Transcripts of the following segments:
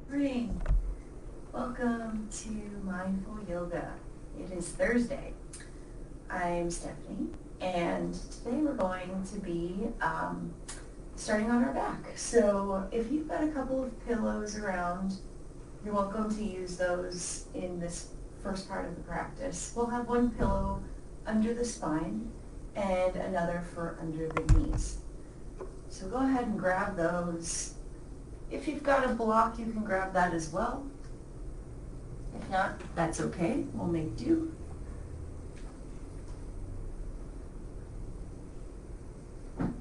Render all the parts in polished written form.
Morning. Welcome to Mindful Yoga. It is Thursday. I'm Stephanie, and today we're going to be starting on our back. So if you've got a couple of pillows around, you're welcome to use those in this first part of the practice. We'll have one pillow under the spine and another for under the knees. So go ahead and grab those. If you've got a block, you can grab that as well. If not, that's okay. We'll make do. And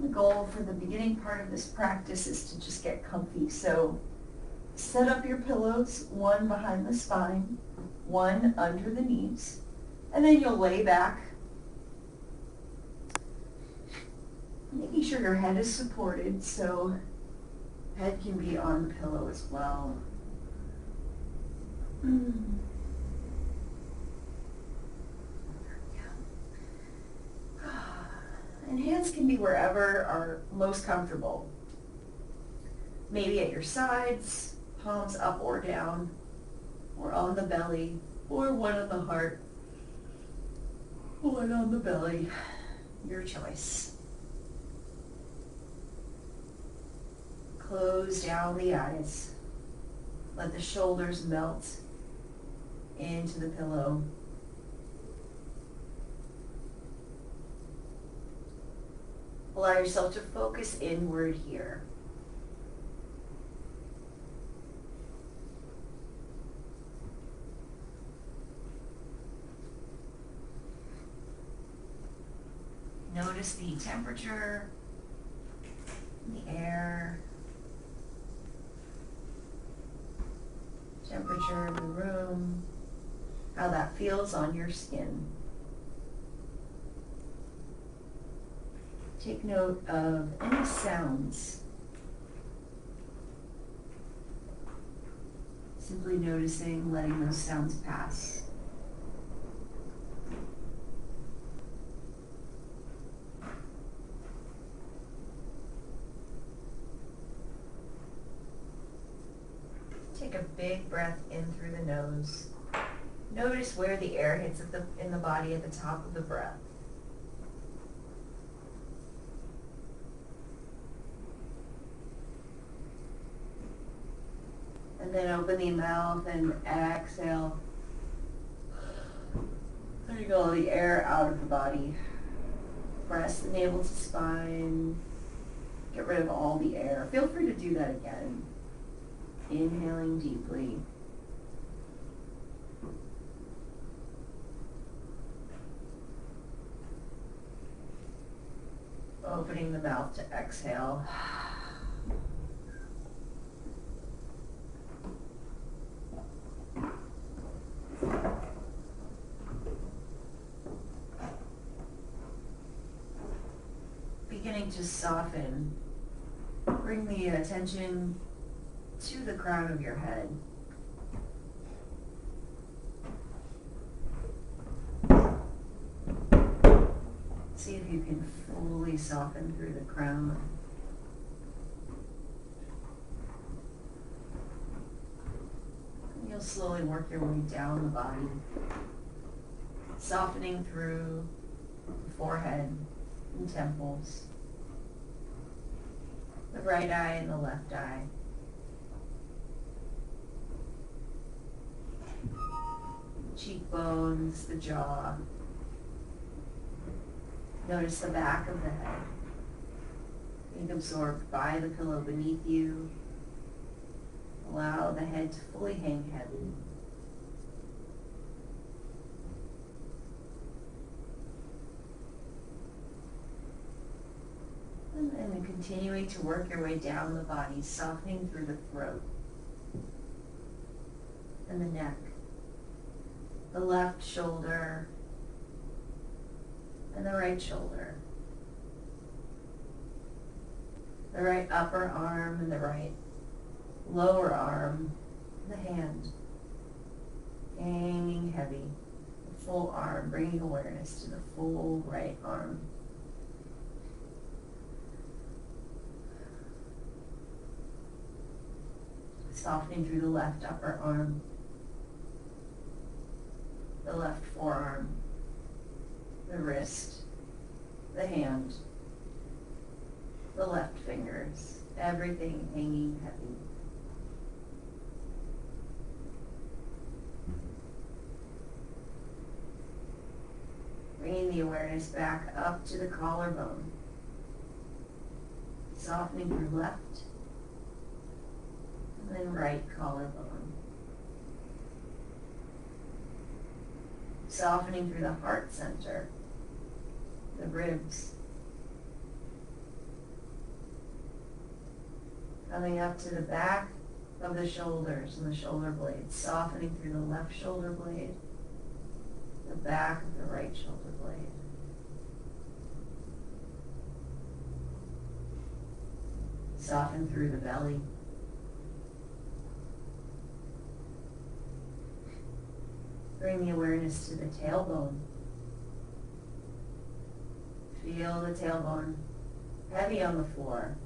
the goal for the beginning part of this practice is to just get comfy. So set up your pillows, one behind the spine, one under the knees, and then you'll lay back, making sure your head is supported, so head can be on the pillow as well. And hands can be wherever are most comfortable. Maybe at your sides, palms up or down, or on the belly, or one on the heart, one on the belly. Your choice. Close down the eyes. Let the shoulders melt into the pillow. Allow yourself to focus inward here. Notice the temperature, the air, temperature of the room, how that feels on your skin. Take note of any sounds. Simply noticing, letting those sounds pass. Take a big breath in through the nose. Notice where the air hits in the body at the top of the breath. And then open the mouth and exhale. Letting all the air out of the body. Press the navel to spine. Get rid of all the air. Feel free to do that again. Inhaling deeply. Opening the mouth to exhale. Beginning to soften. Bring the attention to the crown of your head. See if you can fully soften through the crown. And you'll slowly work your way down the body, softening through the forehead and temples, the right eye and the left eye. Cheekbones, the jaw. Notice the back of the head being absorbed by the pillow beneath you. Allow the head to fully hang heavy. And then continuing to work your way down the body, softening through the throat and the neck, the left shoulder and the right shoulder, the right upper arm and the right lower arm, the hand hanging heavy, the full arm, bringing awareness to the full right arm. Softening through the left upper arm, the left forearm, the wrist, the hand, the left fingers, everything hanging heavy. Bringing the awareness back up to the collarbone, softening through left, and then right collarbone. Softening through the heart center, the ribs. Coming up to the back of the shoulders and the shoulder blades, softening through the left shoulder blade, the back of the right shoulder blade. Soften through the belly. Bring the awareness to the tailbone. Feel the tailbone heavy on the floor.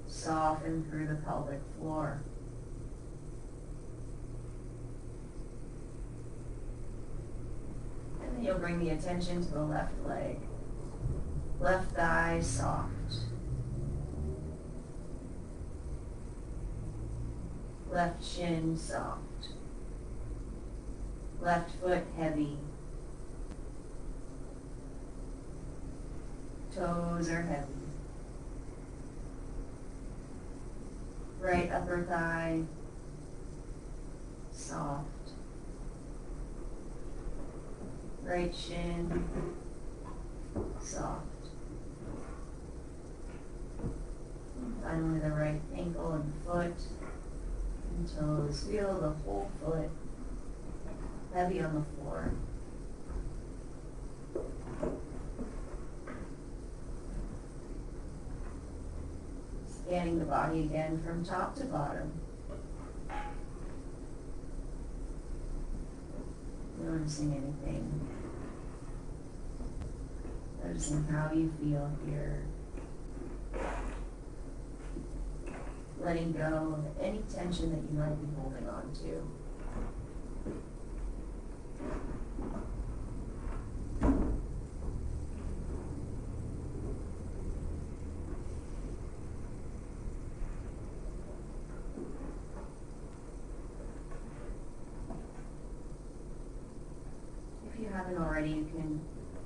Soften through the pelvic floor. And then you'll bring the attention to the left leg. Left thigh soft. Left shin soft. Left foot heavy. Toes are heavy. Right upper thigh soft. Right shin soft. And finally the right ankle and foot and toes. Feel the whole foot heavy on the floor. Scanning the body again from top to bottom. Noticing anything. Noticing how you feel here. Letting go of any tension that you might be holding on to. If you haven't already, you can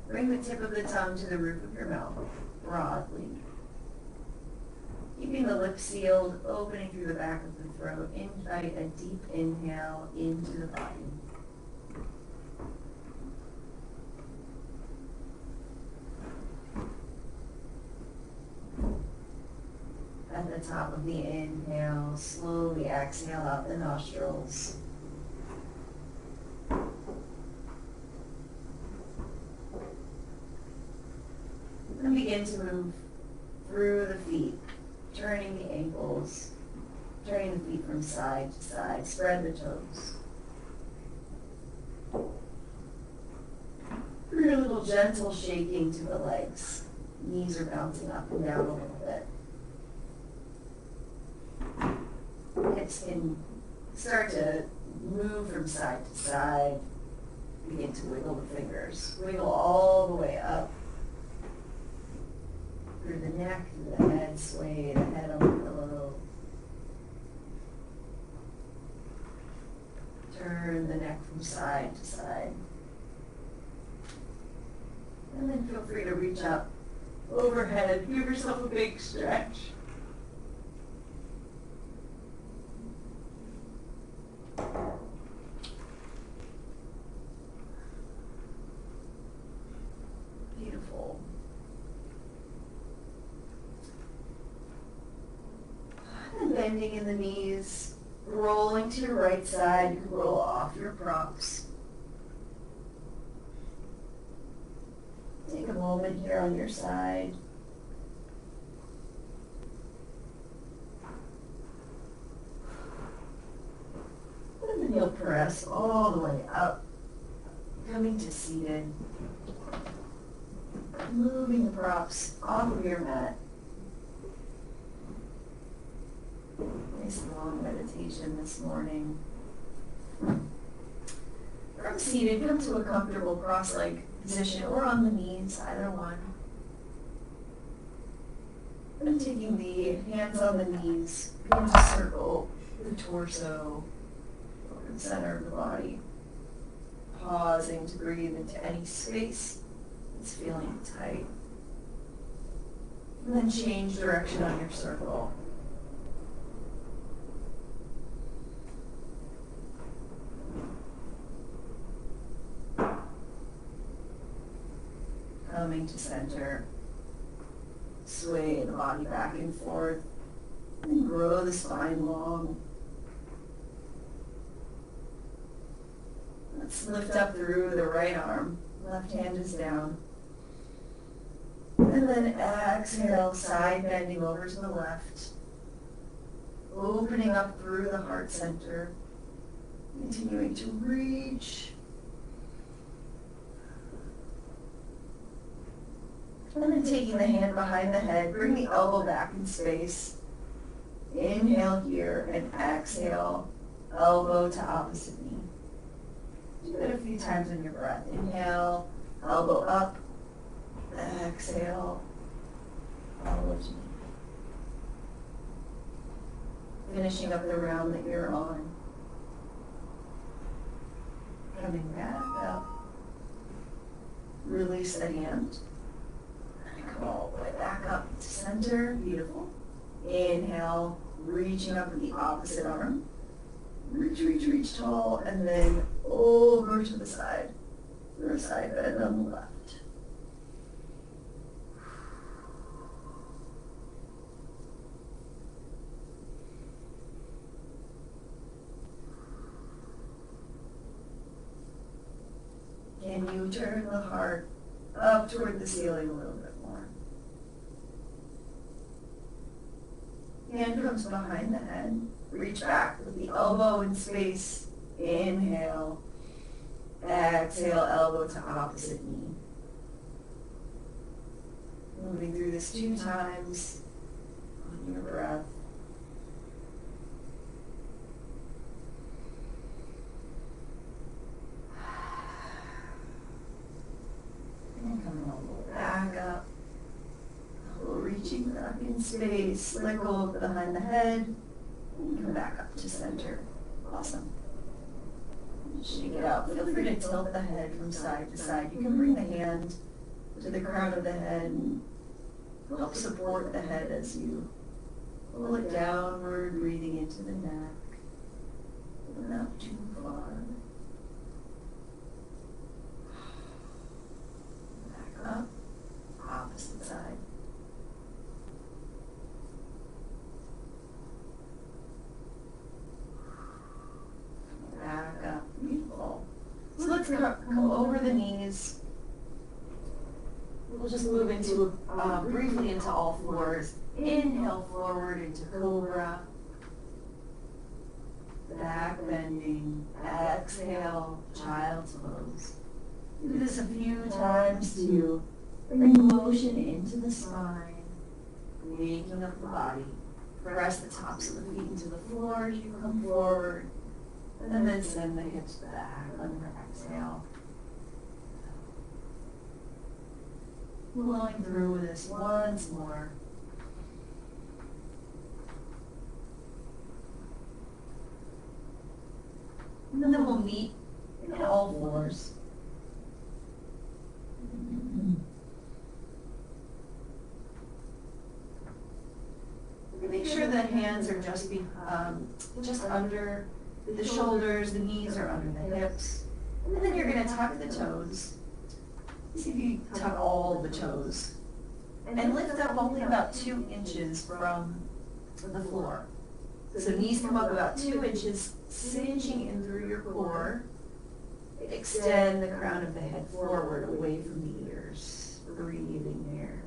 bring the tip of the tongue to the roof of your mouth broadly. Keeping the lips sealed, opening through the back of the throat. Invite a deep inhale into the body. At the top of the inhale, slowly exhale out the nostrils. And begin to move through the feet, turning the ankles, turning the feet from side to side. Spread the toes. Through a little gentle shaking to the legs. Knees are bouncing up and down a little bit. Hips can start to move from side to side. Begin to wiggle the fingers. Wiggle all the way up. Through the neck, through the head, sway the head on the pillow. Turn the neck from side to side. And then feel free to reach up overhead. Give yourself a big stretch. Beautiful. And bending in the knees, rolling to your right side. You can roll off your props. Take a moment here on your side. And then you'll press all the way up, coming to seated. Moving the props off of your mat. nice long meditation this morning. From seated, come to a comfortable cross-leg position or on the knees, either one. And taking the hands on the knees, begin to circle the torso over the center of the body. Pausing to breathe into any space that's feeling tight. And then change direction on your circle. Coming to center. Sway the body back and forth. And grow the spine long. Let's lift up through the right arm. Left hand is down. And then exhale, side bending over to the left. Opening up through the heart center. Continuing to reach. And then taking the hand behind the head, bring the elbow back in space. Inhale here and exhale, elbow to opposite knee. Do it a few times on your breath. Inhale, elbow up. Exhale, elbow to knee. Finishing up the round that you're on. Coming back up. Release the hand. Come all the way back up to center. Beautiful. Inhale, reaching up with the opposite arm. Reach, reach, reach tall, and then over to the side. For a side bend on the left. Can you turn the heart up toward the ceiling a little bit more? Hand comes behind the head. Reach back with the elbow in space. Inhale. Exhale, elbow to opposite knee. Moving through this 2 times on your breath. And coming all the way back up. Reaching back in space, let go of behind the head, and come back up to center. Awesome. Shake it out. Feel free to tilt the head from side to side. You can bring the hand to the crown of the head and help support the head as you pull it downward, breathing into the neck, but not too far. Back up, opposite side. Back up. Beautiful. So let's come over the knees. We'll just move into briefly into all fours. Inhale forward into cobra. Back bending. Exhale, child's pose. Do this a few times to bring motion into the spine, waking up the body. Press the tops of the feet into the floor as you come forward. And then send the hips back on your exhale. Flowing through this once more. And then we'll meet in all fours. Make sure that hands are just under the shoulders, the knees are under the hips. And then you're going to tuck the toes. See if you tuck all the toes. And lift up only about 2 inches from the floor. So knees come up about 2 inches, cinching in through your core. Extend the crown of the head forward, away from the ears. Breathing there.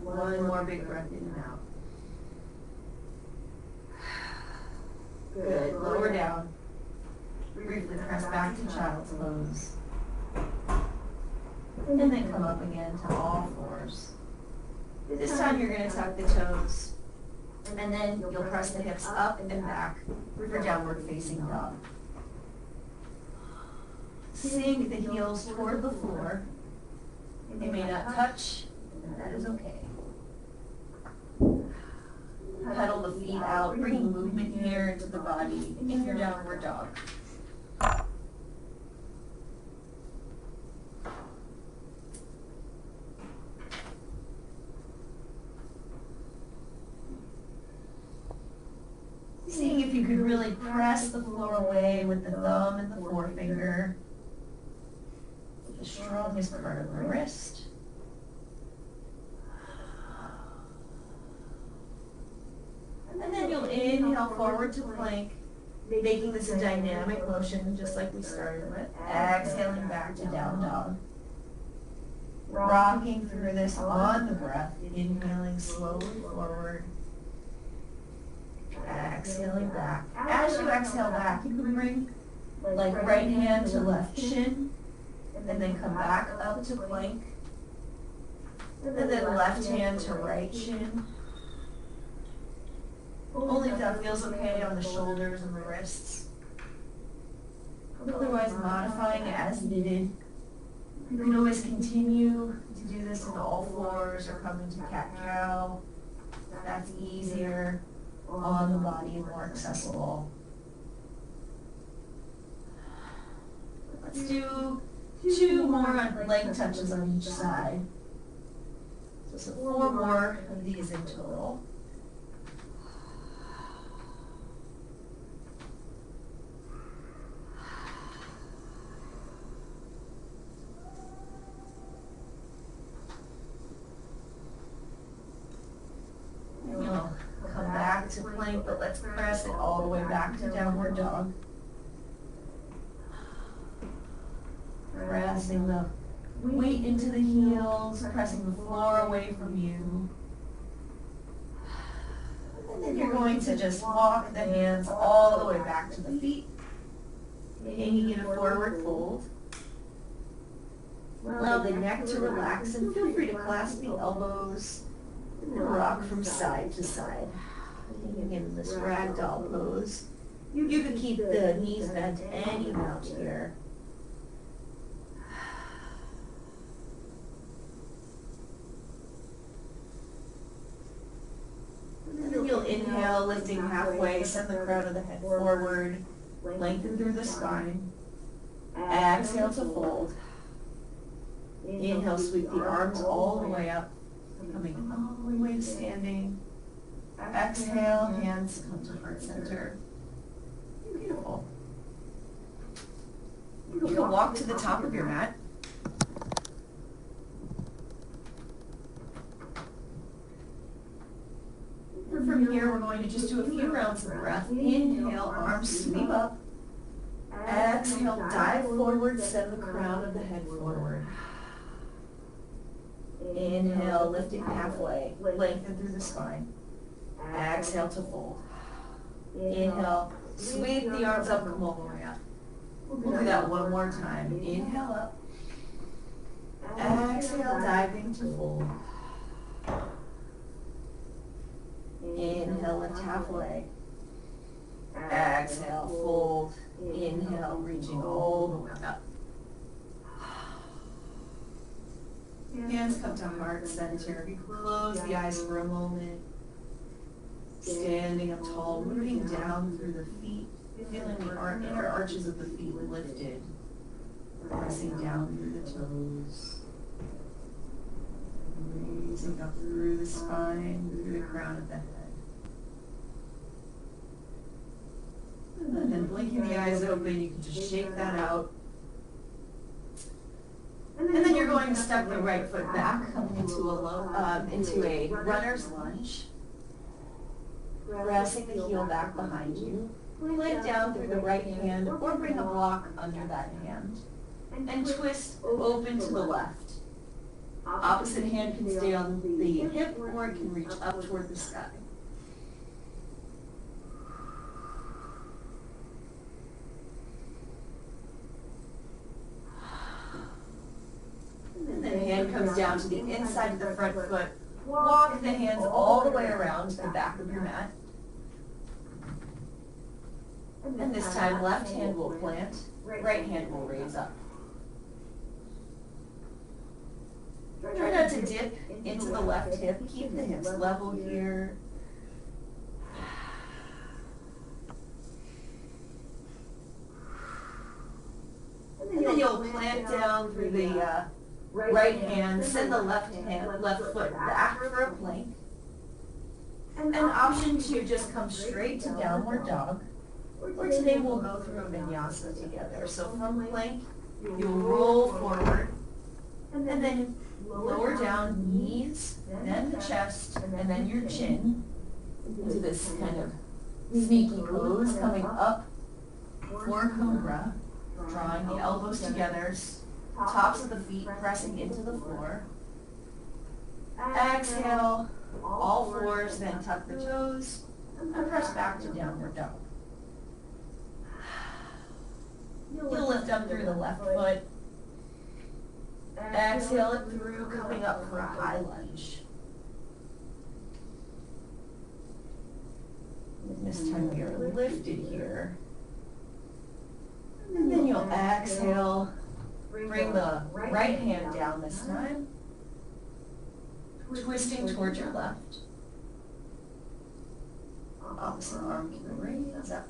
One more big breath in and out. Good. Lower down. briefly press back to child's pose. And then come up again to all fours. This time you're going to tuck the toes, and then you'll press the hips up and back for downward facing dog. Sink the heels toward the floor. They may not touch, and that is okay. Pedal the feet out, bringing movement here into the body in your downward dog. Seeing if you could really press the floor away with the thumb and the forefinger, the strongest part of the wrist. And then you'll inhale forward to plank, making this a dynamic motion just like we started with. Exhaling back to down dog. Rocking through this on the breath, inhaling slowly forward. Exhaling back. As you exhale back, you can bring like right hand to left shin, and then come back up to plank. And then left hand to right shin. Only if that feels okay on the shoulders and the wrists. Otherwise, modifying as needed. You can always continue to do this in all fours or come into cat-cow. That's easier on the body and more accessible. Let's do 2 more leg touches on each side. So 4 more of these in total. Come back to plank, but let's press it all the way back to downward dog. Pressing the weight into the heels, pressing the floor away from you. And then you're going to just walk the hands all the way back to the feet, taking it a forward fold. Allow the neck to relax and feel free to clasp the elbows and rock from side to side. In this ragdoll pose, you can keep the knees bent any amount here. And then you'll inhale, lifting halfway, send the crown of the head forward, lengthen through the spine. Exhale to fold. Inhale, sweep the arms all the way up, coming all the way to standing. Exhale, hands come to heart center. Beautiful. You can walk to the top of your mat. And from here, we're going to just do a few rounds of breath. Inhale, arms sweep up. Exhale, dive forward, send the crown of the head forward. Inhale, lifting halfway, lengthen through the spine. Exhale to fold. Inhale, sweep the arms up, come all the way up. We'll do that one more time. Inhale up. Exhale, diving to fold. Inhale, lift halfway. Exhale, fold. Inhale, reaching all the way up. Hands come to heart center. You close the eyes for a moment. Standing up tall, rooting down through the feet, feeling the inner arches of the feet lifted, pressing down through the toes, raising up through the spine, through the crown of the head. And then blinking the eyes open, you can just shake that out. And then you're going to step the right foot back, coming into a runner's lunge. Pressing the heel back behind you. Plank down through the right hand or bring a block under that hand. And twist open to the left. Opposite hand can stay on the hip or it can reach up toward the sky. down to the inside of the front foot. Walk the hands all the way around to the back of your mat. And this time, left hand will plant, right hand will raise up. Try not to dip into the left hip. Keep the hips level here. And then you'll plant down through the right hand, send the left foot back for a plank. And option 2, just come straight to downward dog. Or today we'll go through a vinyasa together. So from plank, you'll roll forward, and then lower down knees, then the chest, and then your chin into this kind of sneaky pose, coming up for cobra, drawing the elbows together, tops of the feet pressing into the floor. Exhale, all fours, then tuck the toes, and press back to downward dog. You'll lift up through the left foot. Exhale it through, coming up for a high lunge. And this time we are lifted here. And then you'll exhale, bring the right hand down this time, twisting towards your left. Opposite arm can raise up.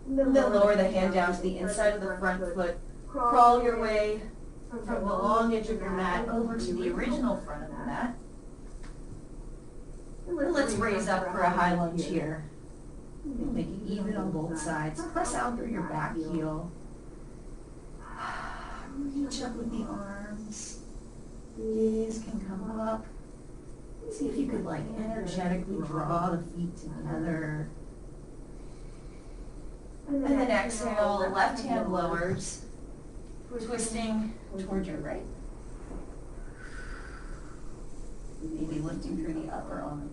Then lower the hand down to the inside of the front foot. Crawl your way from the long edge of your mat over to the original front of the mat. And let's raise up for a high lunge here. Make it even on both sides. Press out through your back heel. Reach up with the arms. Gaze can come up. See if you could energetically draw the feet together. And then exhale, the left hand lowers, twisting toward your right. Maybe lifting through the upper arm.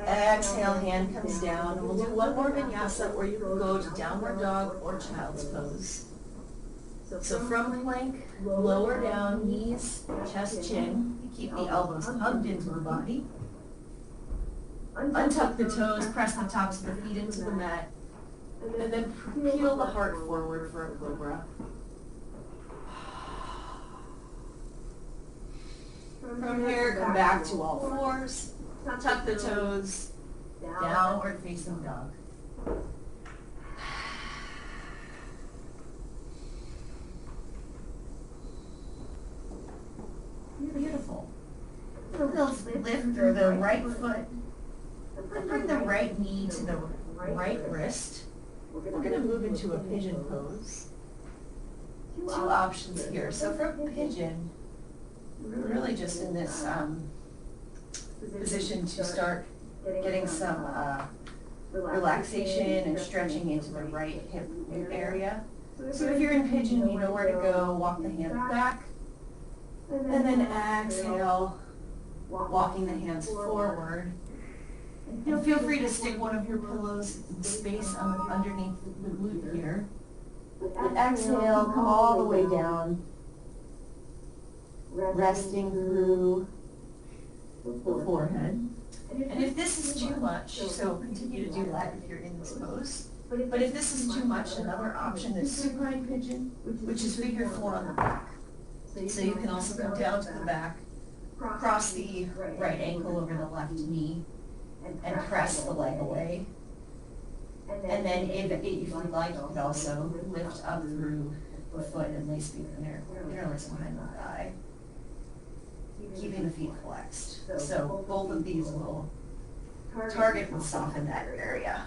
Exhale, hand comes down, and we'll do one more vinyasa where you can go to downward dog or child's pose. So from plank, lower down, knees, chest, chin. You keep the elbows hugged into the body. Untuck the toes, press the tops of the feet into the mat, and then peel the heart forward for a cobra. From here, come back to all fours, tuck the toes, downward facing dog. Beautiful. We'll lift through the right foot, and bring the right knee to the right wrist. We're going to move into a pigeon pose. Two options here. So from pigeon, we're really just in this position to start getting some relaxation and stretching into the right hip area. So if you're in pigeon, you know where to go. Walk the hands back. And then exhale, walking the hands forward. And feel free to stick one of your pillows in space underneath the glute here. And exhale, come all the way down, resting through the forehead. And if this is too much, so continue to do that if you're in this pose. But if this is too much, another option is supine pigeon, which is figure 4 on the back. So you can also come down to the back, cross the right ankle over the left knee, and press the leg away. And then if you'd like, you could also lift up through the foot and lace the interlace behind the thigh, keeping the feet flexed. So both of these will target and soften that area.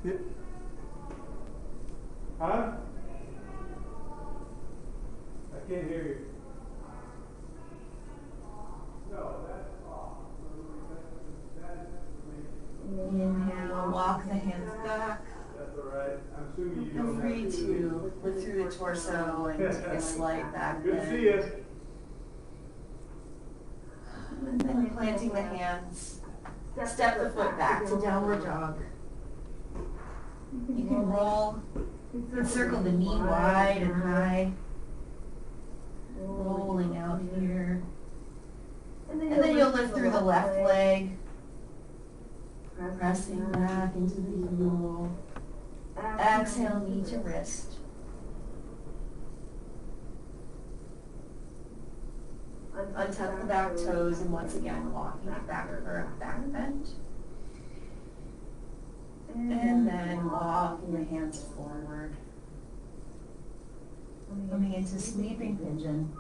Yep. Huh? I can't hear you. No, that's off. Inhale, walk the hands back. That's all right. I'm assuming you Feel don't free have to lift through the torso and take a slight back Good bend. to see you. And then planting the hands, step the foot back to downward dog. You can roll, circle the knee wide and high, rolling out here. And then you'll lift through the left leg, pressing back into the heel. Exhale, knee to wrist. Untuck the back toes and once again walking it back for a back bend. And then walking the hands forward. Coming into sleeping pigeon.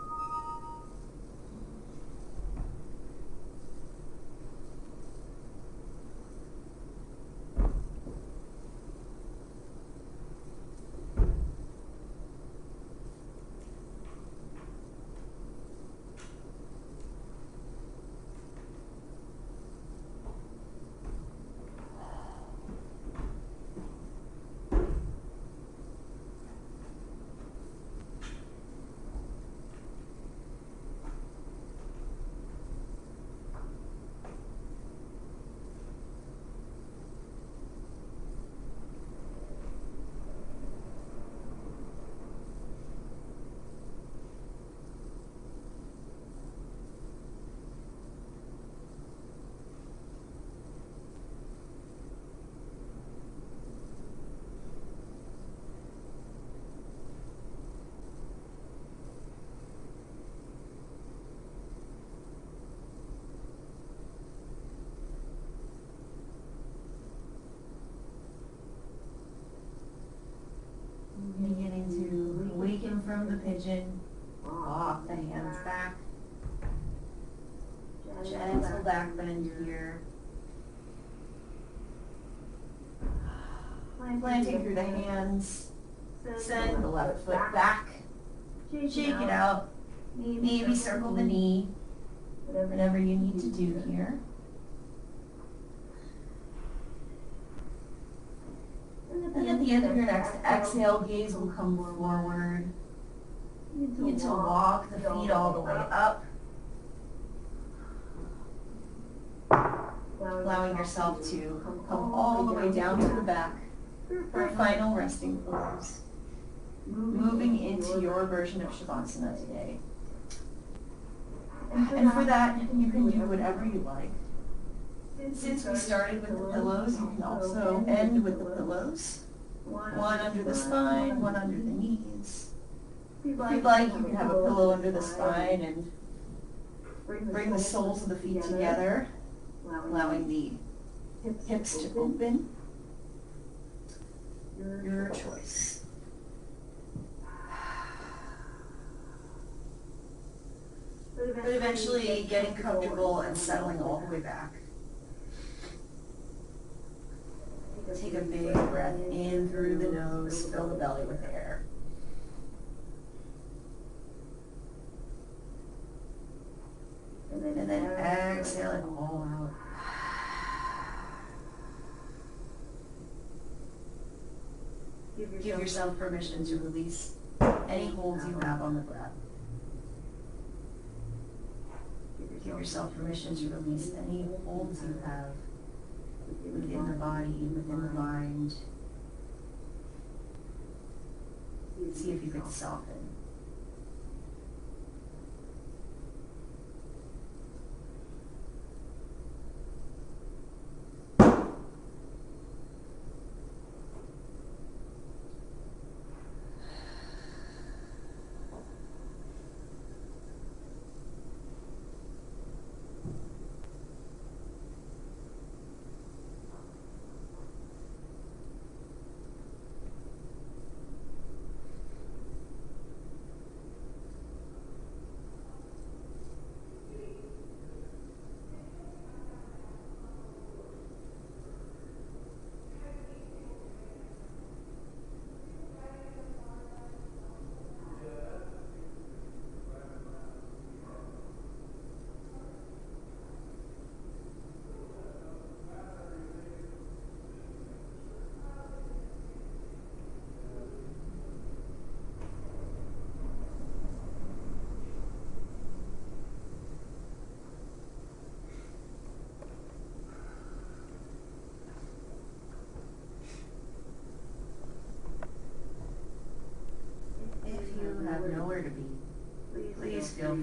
Beginning to awaken from the pigeon, walk the hands back, gentle back bend here. Planting through the hands, send the left foot back, shake it out, maybe circle the knee, whatever you need to do here. And at the end of your next exhale, gaze will come forward. You need to walk the feet all the way up, allowing yourself to come all the way down to the back for a final resting pose. Moving into your version of Shavasana today. And for that, you can do whatever you like. Since we started with the pillows, you can also end with the pillows. One under the spine, one under the knees. If you'd like, you can have a pillow under the spine and bring the soles of the feet together, allowing the hips to open. Your choice. But eventually getting comfortable and settling all the way back. Take a big breath in through the nose, fill the belly with air. And then exhale it all out. Give yourself permission to release any holds you have on the breath. Give yourself permission to release any holds you have within the body, within the mind. See if you can soften.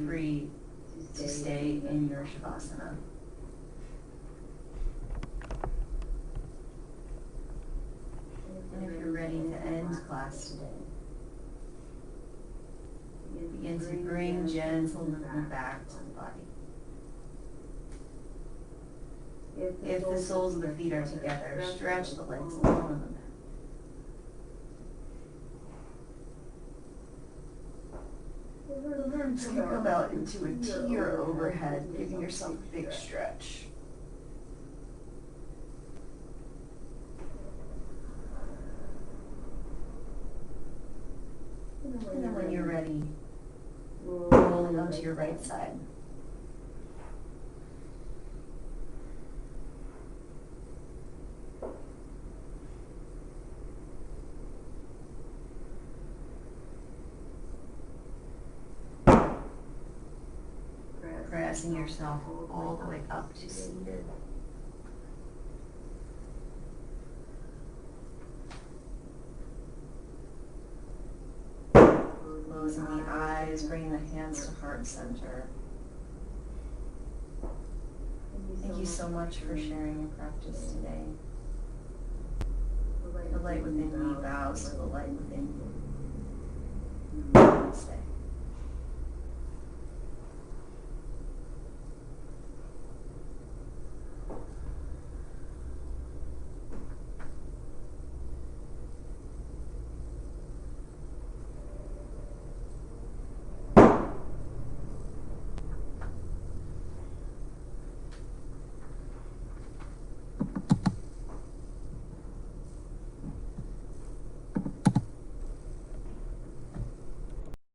free to stay in your Shavasana. And if you're ready to end class today, begin to bring gentle movement back to the body. If the soles of the feet are together, stretch the legs along on the mat. The arms can come out into a T or overhead, giving yourself a big stretch. And then when you're ready, rolling onto your right side. Pressing yourself all the way up to seated. Closing the eyes, bringing the hands to heart center. Thank you so much for sharing your practice today. The light within me bows to the light within you. Namaste.